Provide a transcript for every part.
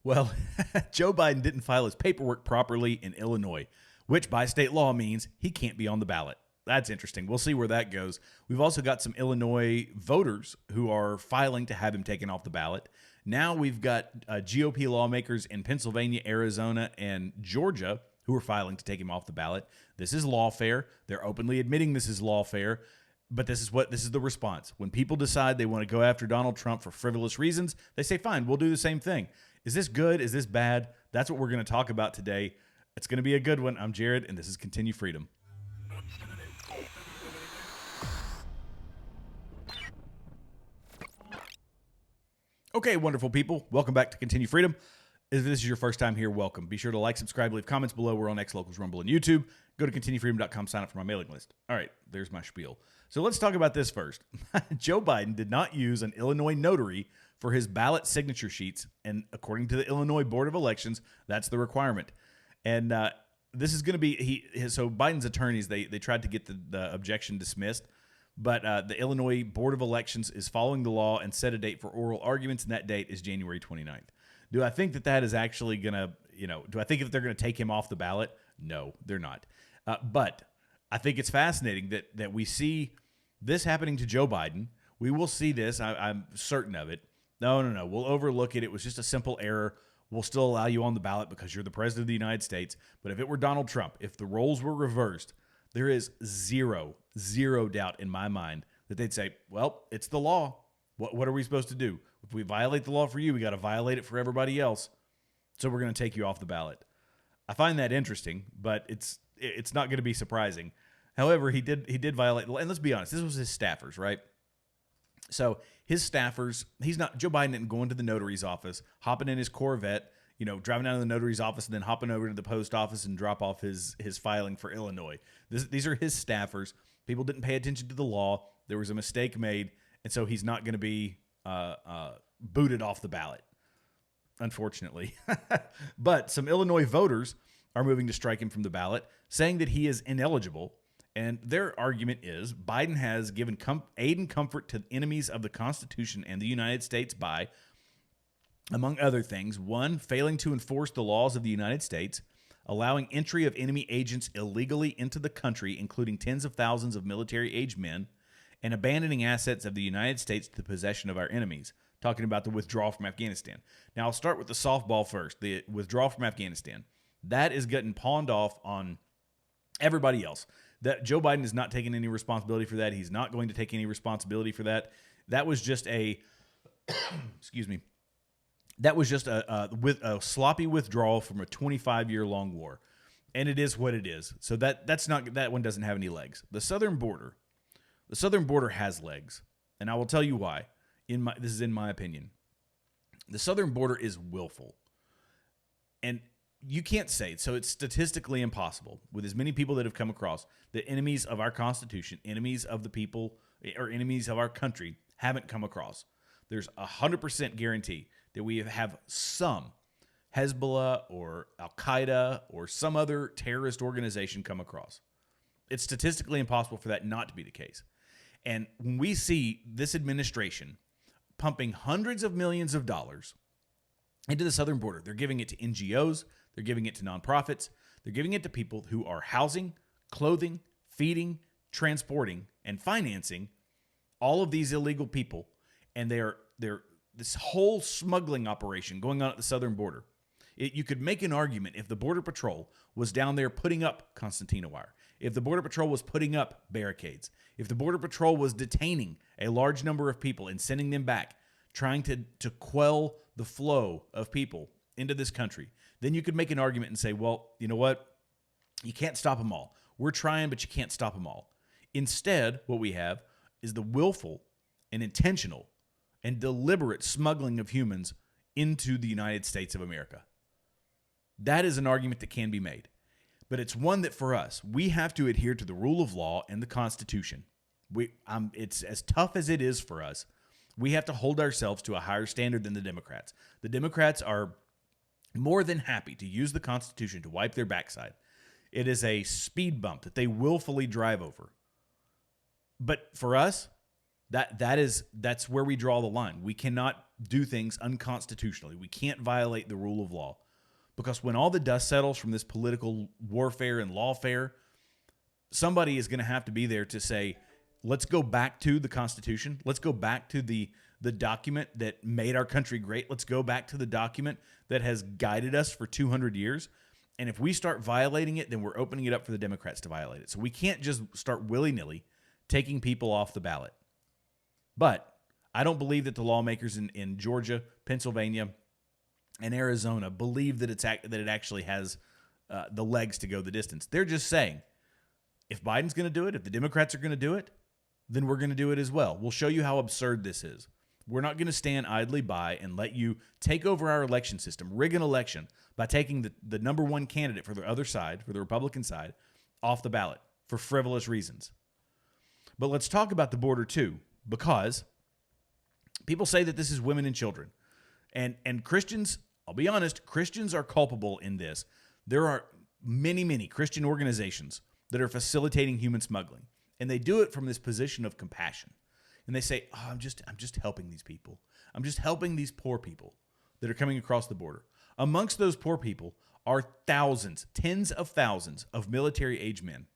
Well, Joe Biden didn't file his paperwork properly in Illinois, which by state law means he can't be on the ballot. That's interesting. We'll see where that goes. We've also got some Illinois voters who are filing to have him taken off the ballot. Now we've got GOP lawmakers in Pennsylvania, Arizona, and Georgia who are filing to take him off the ballot. This is lawfare. They're openly admitting this is lawfare. But this is the response. When people decide they want to go after Donald Trump for frivolous reasons, they say, fine, we'll do the same thing. Is this good? Is this bad? That's what we're going to talk about today. It's going to be a good one. I'm Jared, and this is Continue Freedom. Okay, wonderful people. Welcome back to Continue Freedom. If this is your first time here, welcome. Be sure to like, subscribe, leave comments below. We're on X, Locals, Rumble, and YouTube. Go to continuefreedom.com, sign up for my mailing list. All right, there's my spiel. So let's talk about this first. Joe Biden did not use an Illinois notary for his ballot signature sheets, and according to the Illinois Board of Elections, that's the requirement. And this is going to be so Biden's attorneys, they tried to get the objection dismissed, but the Illinois Board of Elections is following the law and set a date for oral arguments, and that date is January 29th. Do I think that is actually going to, do I think if they're going to take him off the ballot? No, they're not. But I think it's fascinating that we see this happening to Joe Biden. We will see this. I'm certain of it. No. We'll overlook it. It was just a simple error. We'll still allow you on the ballot because you're the president of the United States. But if it were Donald Trump, if the roles were reversed, there is zero doubt in my mind that they'd say, well, it's the law. What are we supposed to do? If we violate the law for you, we got to violate it for everybody else. So we're going to take you off the ballot. I find that interesting, but it's not going to be surprising. However, he did violate the law. And let's be honest, this was his staffers, right? So his staffers, Joe Biden didn't go into the notary's office, hopping in his Corvette, driving down to the notary's office and then hopping over to the post office and drop off his filing for Illinois. These are his staffers. People didn't pay attention to the law. There was a mistake made, and so he's not going to be booted off the ballot, unfortunately. But some Illinois voters are moving to strike him from the ballot, saying that he is ineligible. And their argument is Biden has given aid and comfort to enemies of the Constitution and the United States by, among other things, one, failing to enforce the laws of the United States, allowing entry of enemy agents illegally into the country, including tens of thousands of military-aged men, and abandoning assets of the United States to the possession of our enemies, talking about the withdrawal from Afghanistan. Now, I'll start with the softball first, the withdrawal from Afghanistan. That is getting pawned off on everybody else. That Joe Biden is not taking any responsibility for that. He's not going to take any responsibility for that. That was just excuse me. That was just a sloppy withdrawal from a 25-year-long war, and it is what it is. So that one doesn't have any legs. The southern border has legs, and I will tell you why. This is in my opinion. The southern border is willful, and you can't say, so it's statistically impossible with as many people that have come across that enemies of our Constitution, enemies of the people, or enemies of our country haven't come across. There's 100% guarantee that we have some Hezbollah or Al-Qaeda or some other terrorist organization come across. It's statistically impossible for that not to be the case. And when we see this administration pumping hundreds of millions of dollars into the southern border, they're giving it to NGOs, they're giving it to nonprofits, they're giving it to people who are housing, clothing, feeding, transporting, and financing all of these illegal people, and they're this whole smuggling operation going on at the southern border. You could make an argument if the Border Patrol was down there putting up concertina wire, if the Border Patrol was putting up barricades, if the Border Patrol was detaining a large number of people and sending them back, trying to quell the flow of people into this country, then you could make an argument and say, well, you know what? You can't stop them all. We're trying, but you can't stop them all. Instead, what we have is the willful and intentional and deliberate smuggling of humans into the United States of America. That is an argument that can be made. But it's one that for us, we have to adhere to the rule of law and the Constitution. It's as tough as it is for us. We have to hold ourselves to a higher standard than the Democrats. The Democrats are more than happy to use the Constitution to wipe their backside. It is a speed bump that they willfully drive over. But for us, That's where we draw the line. We cannot do things unconstitutionally. We can't violate the rule of law, because when all the dust settles from this political warfare and lawfare, somebody is going to have to be there to say, let's go back to the Constitution. Let's go back to the document that made our country great. Let's go back to the document that has guided us for 200 years. And if we start violating it, then we're opening it up for the Democrats to violate it. So we can't just start willy-nilly taking people off the ballot. But I don't believe that the lawmakers in Georgia, Pennsylvania, and Arizona believe that it actually has the legs to go the distance. They're just saying, if Biden's going to do it, if the Democrats are going to do it, then we're going to do it as well. We'll show you how absurd this is. We're not going to stand idly by and let you take over our election system, rig an election by taking the number one candidate for the other side, for the Republican side, off the ballot for frivolous reasons. But let's talk about the border too, because people say that this is women and children. And Christians, I'll be honest, Christians are culpable in this. There are many, many Christian organizations that are facilitating human smuggling, and they do it from this position of compassion. And they say, oh, I'm just helping these people. I'm just helping these poor people that are coming across the border. Amongst those poor people are thousands, tens of thousands of military-age men.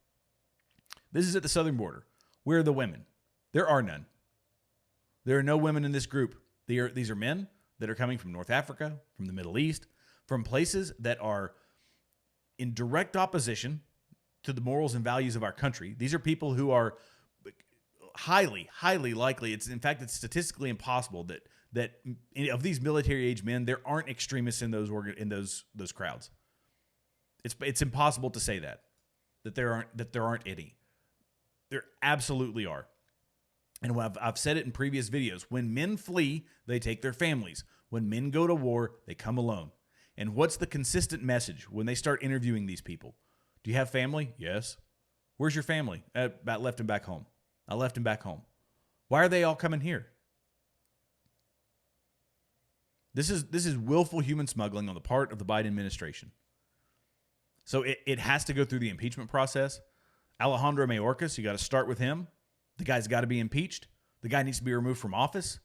This is at the southern border. Where are the women? There are none. There are no women in this group. These are men that are coming from North Africa, from the Middle East, from places that are in direct opposition to the morals and values of our country. These are people who are highly, highly likely. It's statistically impossible that of these military-age men, there aren't extremists in those crowds. It's impossible to say that there aren't any. There absolutely are. And I've said it in previous videos. When men flee, they take their families. When men go to war, they come alone. And what's the consistent message when they start interviewing these people? Do you have family? Yes. Where's your family? I left him back home. I left him back home. Why are they all coming here? This is willful human smuggling on the part of the Biden administration. So it has to go through the impeachment process. Alejandro Mayorkas, you got to start with him. The guy's got to be impeached. The guy needs to be removed from office.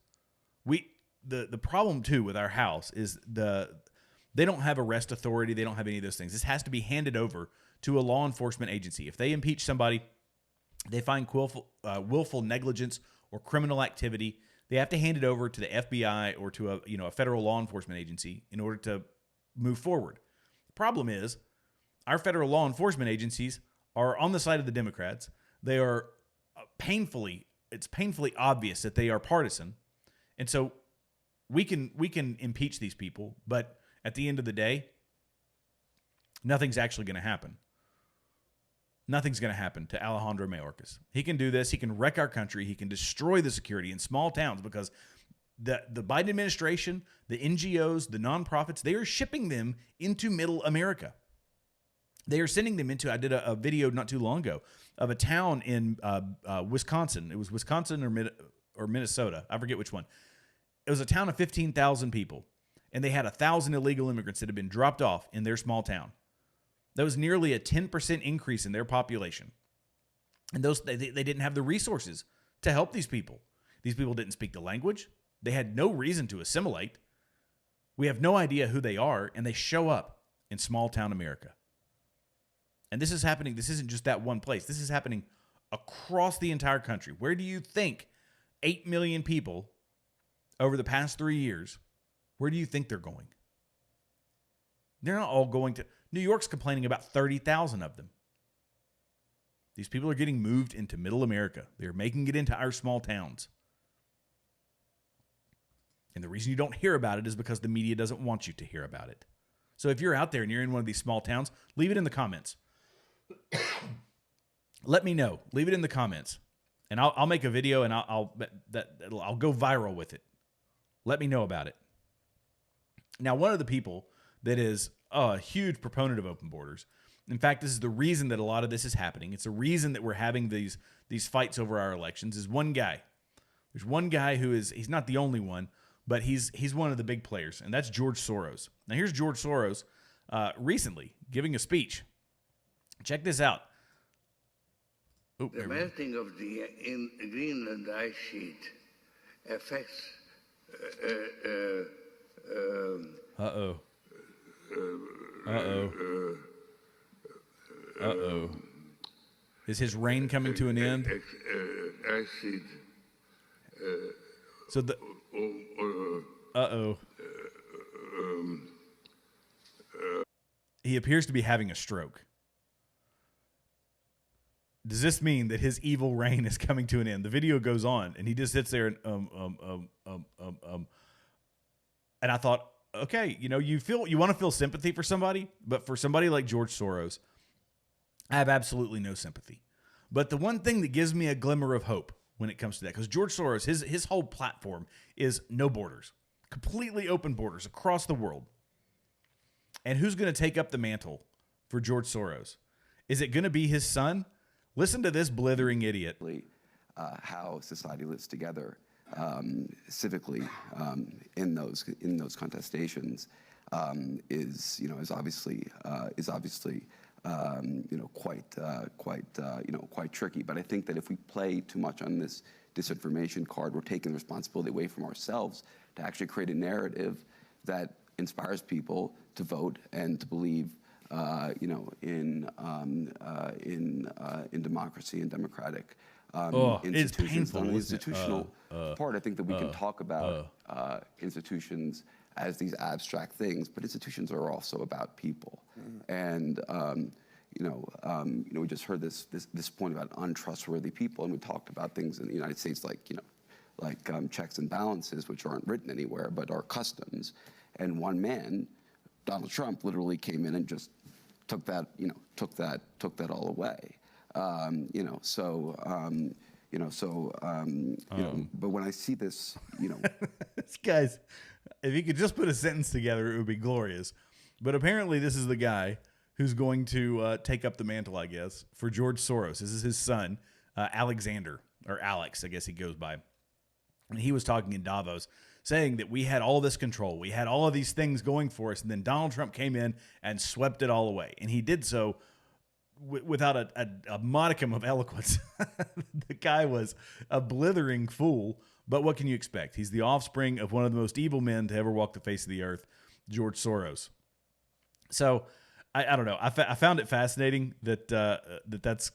The problem too with our House is they don't have arrest authority. They don't have any of those things. This has to be handed over to a law enforcement agency. If they impeach somebody, they find willful negligence or criminal activity, they have to hand it over to the FBI or to a federal law enforcement agency in order to move forward. The problem is our federal law enforcement agencies are on the side of the Democrats. They are it's painfully obvious that they are partisan. And so we can impeach these people, but at the end of the day, nothing's actually going to happen. Nothing's going to happen to Alejandro Mayorkas. He can do this. He can wreck our country. He can destroy the security in small towns because the Biden administration, the NGOs, the nonprofits, they are shipping them into middle America. They are sending them into, I did a video not too long ago of a town in Wisconsin. It was Wisconsin or Minnesota. I forget which one. It was a town of 15,000 people, and they had 1,000 illegal immigrants that had been dropped off in their small town. That was nearly a 10% increase in their population. And they didn't have the resources to help these people. These people didn't speak the language. They had no reason to assimilate. We have no idea who they are, and they show up in small town America. And this is happening. This isn't just that one place. This is happening across the entire country. Where do you think 8 million people over the past 3 years, where do you think they're going? They're not all going to... New York's complaining about 30,000 of them. These people are getting moved into middle America. They're making it into our small towns. And the reason you don't hear about it is because the media doesn't want you to hear about it. So if you're out there and you're in one of these small towns, leave it in the comments. Let me know. Leave it in the comments. And I'll make a video and I'll go viral with it. Let me know about it. Now, one of the people that is a huge proponent of open borders. In fact, this is the reason that a lot of this is happening. It's the reason that we're having these fights over our elections is one guy. There's one guy he's not the only one, but he's one of the big players, and that's George Soros. Now, here's George Soros recently giving a speech. Check this out. The melting of the Greenland ice sheet affects Is his reign coming to an end? Ice sheet. So the he appears to be having a stroke. Does this mean that his evil reign is coming to an end? The video goes on, and he just sits there and and I thought, okay, you want to feel sympathy for somebody, but for somebody like George Soros, I have absolutely no sympathy. But the one thing that gives me a glimmer of hope when it comes to that, because George Soros, his whole platform is no borders, completely open borders across the world. And who's going to take up the mantle for George Soros? Is it going to be his son? Listen to this blithering idiot. How society lives together civically in those contestations is obviously quite tricky. But I think that if we play too much on this disinformation card, we're taking the responsibility away from ourselves to actually create a narrative that inspires people to vote and to believe in democracy and democratic institutions. It's painful, on the institutional part, I think that we can talk about institutions as these abstract things, but institutions are also about people. And we just heard this point about untrustworthy people, and we talked about things in the United States like checks and balances, which aren't written anywhere but are customs. And one man, Donald Trump, literally came in and just took that all away. But when I see this, this guy's, if he could just put a sentence together, it would be glorious. But apparently, this is the guy who's going to take up the mantle, I guess, for George Soros. This is his son, Alexander, or Alex, I guess he goes by. And he was talking in Davos, saying that we had all this control. We had all of these things going for us. And then Donald Trump came in and swept it all away. And he did so without a modicum of eloquence. The guy was a blithering fool. But what can you expect? He's the offspring of one of the most evil men to ever walk the face of the earth, George Soros. So I don't know. I found it fascinating that that's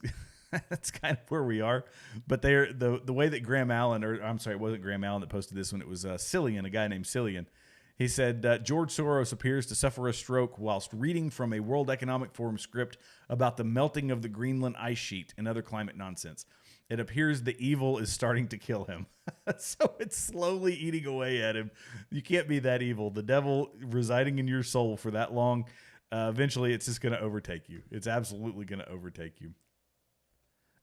that's kind of where we are. But they're the way that Graham Allen, or I'm sorry, it wasn't Graham Allen that posted this one. It was Cillian, a guy named Cillian. He said, George Soros appears to suffer a stroke whilst reading from a World Economic Forum script about the melting of the Greenland ice sheet and other climate nonsense. It appears the evil is starting to kill him. So it's slowly eating away at him. You can't be that evil. The devil residing in your soul for that long, eventually it's just going to overtake you. It's absolutely going to overtake you.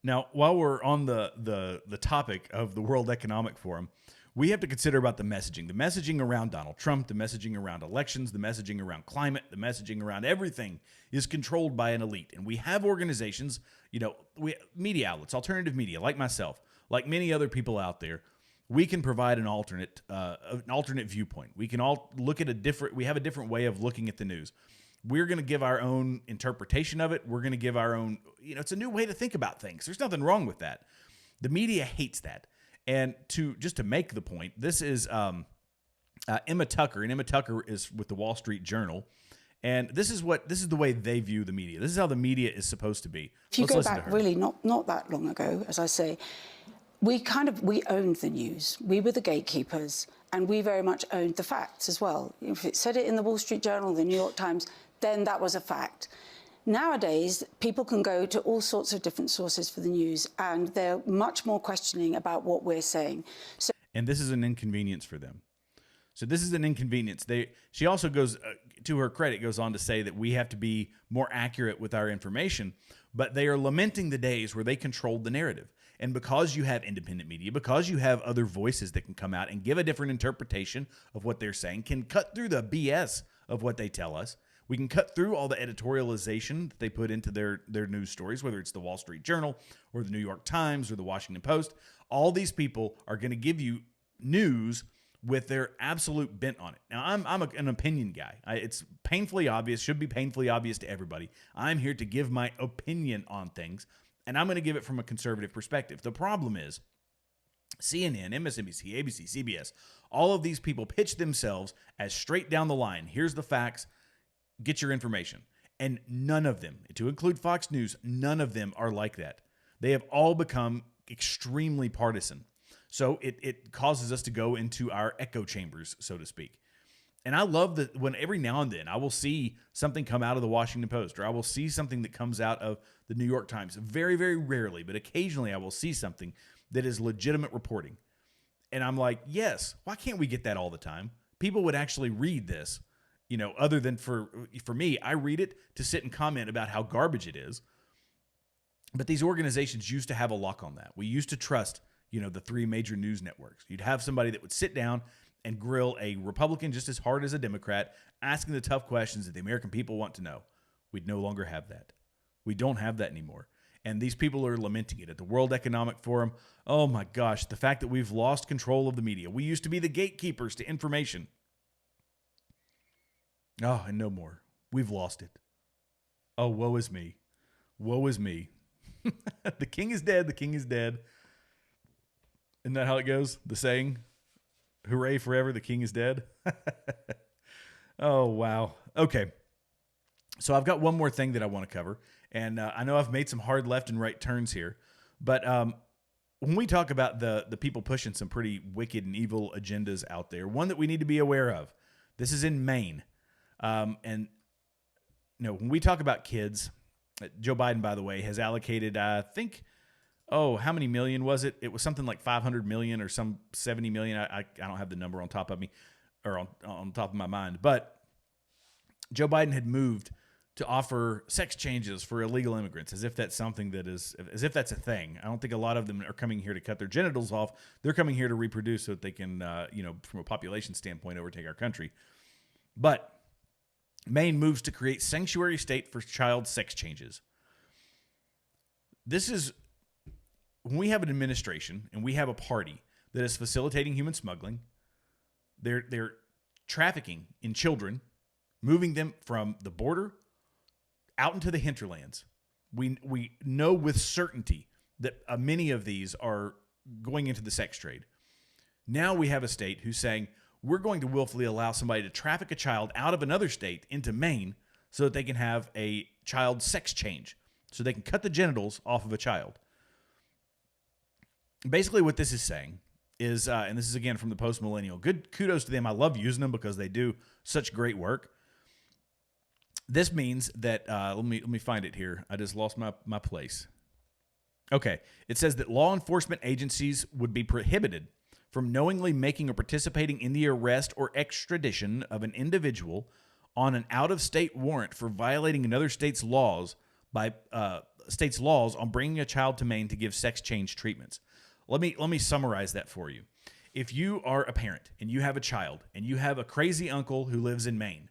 Now, while we're on the topic of the World Economic Forum, we have to consider about the messaging around Donald Trump, the messaging around elections, the messaging around climate, the messaging around everything is controlled by an elite. And we have organizations, media outlets, alternative media, like myself, like many other people out there. We can provide an alternate viewpoint. We can all look at we have a different way of looking at the news. We're going to give our own interpretation of it. We're going to give our own, it's a new way to think about things. There's nothing wrong with that. The media hates that. And to make the point, this is Emma Tucker, and Emma Tucker is with the Wall Street Journal, and this is the way they view the media. This is how the media is supposed to be. If you go back really not that long ago, as I say, we owned the news. We were the gatekeepers, and we very much owned the facts as well. If it said it in the Wall Street Journal, the New York Times, then that was a fact. Nowadays, people can go to all sorts of different sources for the news, and they're much more questioning about what we're saying. And this is an inconvenience for them. So this is an inconvenience. She also goes, to her credit, goes on to say that we have to be more accurate with our information, but they are lamenting the days where they controlled the narrative. And because you have independent media, because you have other voices that can come out and give a different interpretation of what they're saying, can cut through the BS of what they tell us. We can cut through all the editorialization that they put into their news stories, whether it's the Wall Street Journal or the New York Times or the Washington Post. All these people are going to give you news with their absolute bent on it. Now, I'm an opinion guy. It's painfully obvious, should be painfully obvious to everybody. I'm here to give my opinion on things. And I'm going to give it from a conservative perspective. The problem is CNN, MSNBC, ABC, CBS, all of these people pitch themselves as straight down the line. Here's the facts. Get your information. And none of them, to include Fox News, none of them are like that. They have all become extremely partisan. So it causes us to go into our echo chambers, so to speak. And I love that when every now and then I will see something come out of the Washington Post, or I will see something that comes out of the New York Times. Very, very rarely, but occasionally I will see something that is legitimate reporting. And I'm like, yes, why can't we get that all the time? People would actually read this, other than for me, I read it to sit and comment about how garbage it is. But these organizations used to have a lock on that. We used to trust, the three major news networks. You'd have somebody that would sit down and grill a Republican just as hard as a Democrat, asking the tough questions that the American people want to know. We'd no longer have that. We don't have that anymore. And these people are lamenting it at the World Economic Forum. Oh my gosh, the fact that we've lost control of the media. We used to be the gatekeepers to information. Oh, and no more. We've lost it. Oh, woe is me. Woe is me. The king is dead. The king is dead. Isn't that how it goes? The saying, hooray forever, the king is dead. Oh, wow. Okay. So I've got one more thing that I want to cover. And I know I've made some hard left and right turns here. But when we talk about the people pushing some pretty wicked and evil agendas out there, one that we need to be aware of, this is in Maine. And, when we talk about kids, Joe Biden, by the way, has allocated, I think, how many million was it? It was something like 500 million or some 70 million. I don't have the number on top of me or on top of my mind. But Joe Biden had moved to offer sex changes for illegal immigrants, as if that's something as if that's a thing. I don't think a lot of them are coming here to cut their genitals off. They're coming here to reproduce so that they can, from a population standpoint, overtake our country. But Maine moves to create sanctuary state for child sex changes. This is when we have an administration and we have a party that is facilitating human smuggling. They're trafficking in children, moving them from the border out into the hinterlands. We know with certainty that many of these are going into the sex trade. Now we have a state who's saying, we're going to willfully allow somebody to traffic a child out of another state into Maine so that they can have a child sex change, so they can cut the genitals off of a child. Basically what this is saying is, and this is again from the Post Millennial, good kudos to them. I love using them because they do such great work. This means that, let me find it here. I just lost my place. Okay. It says that law enforcement agencies would be prohibited from knowingly making or participating in the arrest or extradition of an individual on an out-of-state warrant for violating another state's laws on bringing a child to Maine to give sex change treatments. Let me summarize that for you. If you are a parent and you have a child and you have a crazy uncle who lives in Maine,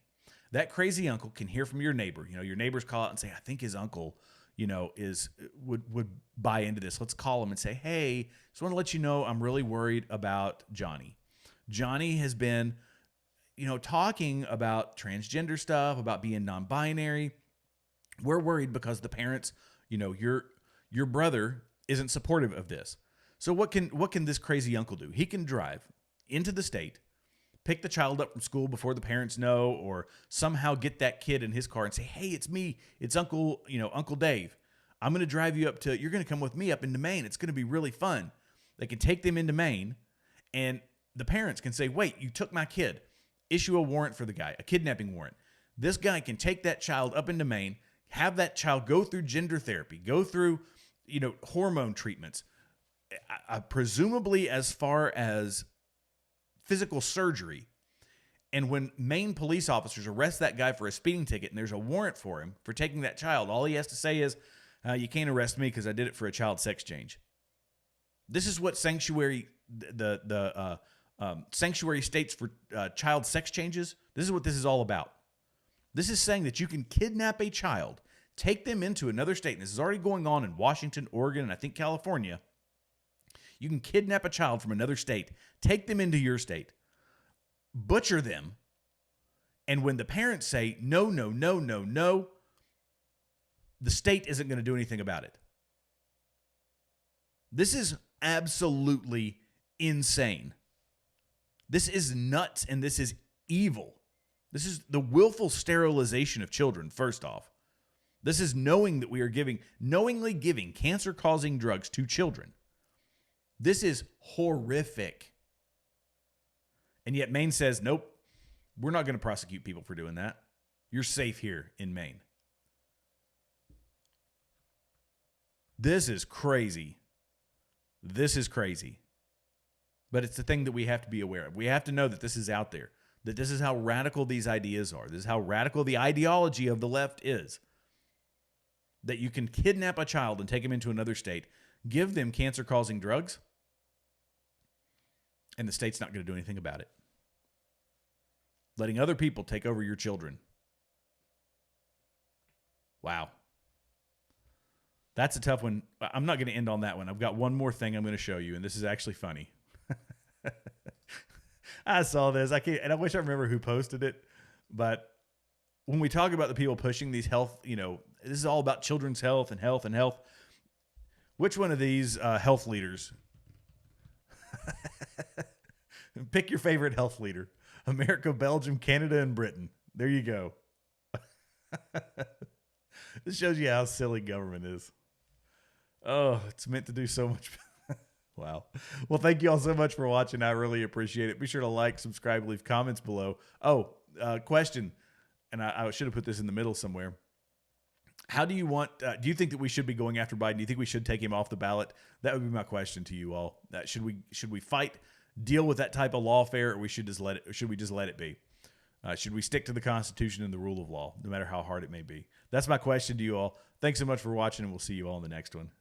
that crazy uncle can hear from your neighbor. Your neighbors call out and say, I think his uncle, would buy into this. Let's call him and say, hey, just want to let you know I'm really worried about Johnny. Johnny has been, talking about transgender stuff, about being non-binary. We're worried because the parents, your brother isn't supportive of this. So what can this crazy uncle do? He can drive into the state, pick the child up from school before the parents know, or somehow get that kid in his car and say, hey, it's me. It's Uncle Dave. I'm going to drive you you're going to come with me up into Maine. It's going to be really fun. They can take them into Maine, and the parents can say, wait, you took my kid. Issue a warrant for the guy, a kidnapping warrant. This guy can take that child up into Maine, have that child go through gender therapy, go through, hormone treatments, presumably as far as physical surgery. And when Maine police officers arrest that guy for a speeding ticket and there's a warrant for him for taking that child, all he has to say is, you can't arrest me because I did it for a child sex change. This is what sanctuary states for child sex changes. This is what this is all about. This is saying that you can kidnap a child, take them into another state, and this is already going on in Washington, Oregon, and I think California. You can kidnap a child from another state, take them into your state, butcher them, and when the parents say, no, no, no, no, no, the state isn't going to do anything about it. This is absolutely insane. This is nuts, and this is evil. This is the willful sterilization of children, first off. This is knowing that we are knowingly giving cancer-causing drugs to children. This is horrific. And yet Maine says, nope, we're not going to prosecute people for doing that. You're safe here in Maine. This is crazy. This is crazy. But it's the thing that we have to be aware of. We have to know that this is out there, that this is how radical these ideas are. This is how radical the ideology of the left is. That you can kidnap a child and take him into another state, give them cancer-causing drugs, and the state's not going to do anything about it. Letting other people take over your children. Wow. That's a tough one. I'm not going to end on that one. I've got one more thing I'm going to show you, and this is actually funny. I saw this. And I wish I remember who posted it, but when we talk about the people pushing these health, this is all about children's health and health and health. Which one of these health leaders? Pick your favorite health leader. America, Belgium, Canada, and Britain. There you go. This shows you how silly government is. Oh, it's meant to do so much. Wow. Well, thank you all so much for watching. I really appreciate it. Be sure to like, subscribe, leave comments below. Oh, question. And I should have put this in the middle somewhere. How do you do you think that we should be going after Biden? Do you think we should take him off the ballot? That would be my question to you all. Should we fight, deal with that type of lawfare, or should we just let it be? Should we stick to the Constitution and the rule of law, no matter how hard it may be? That's my question to you all. Thanks so much for watching, and we'll see you all in the next one.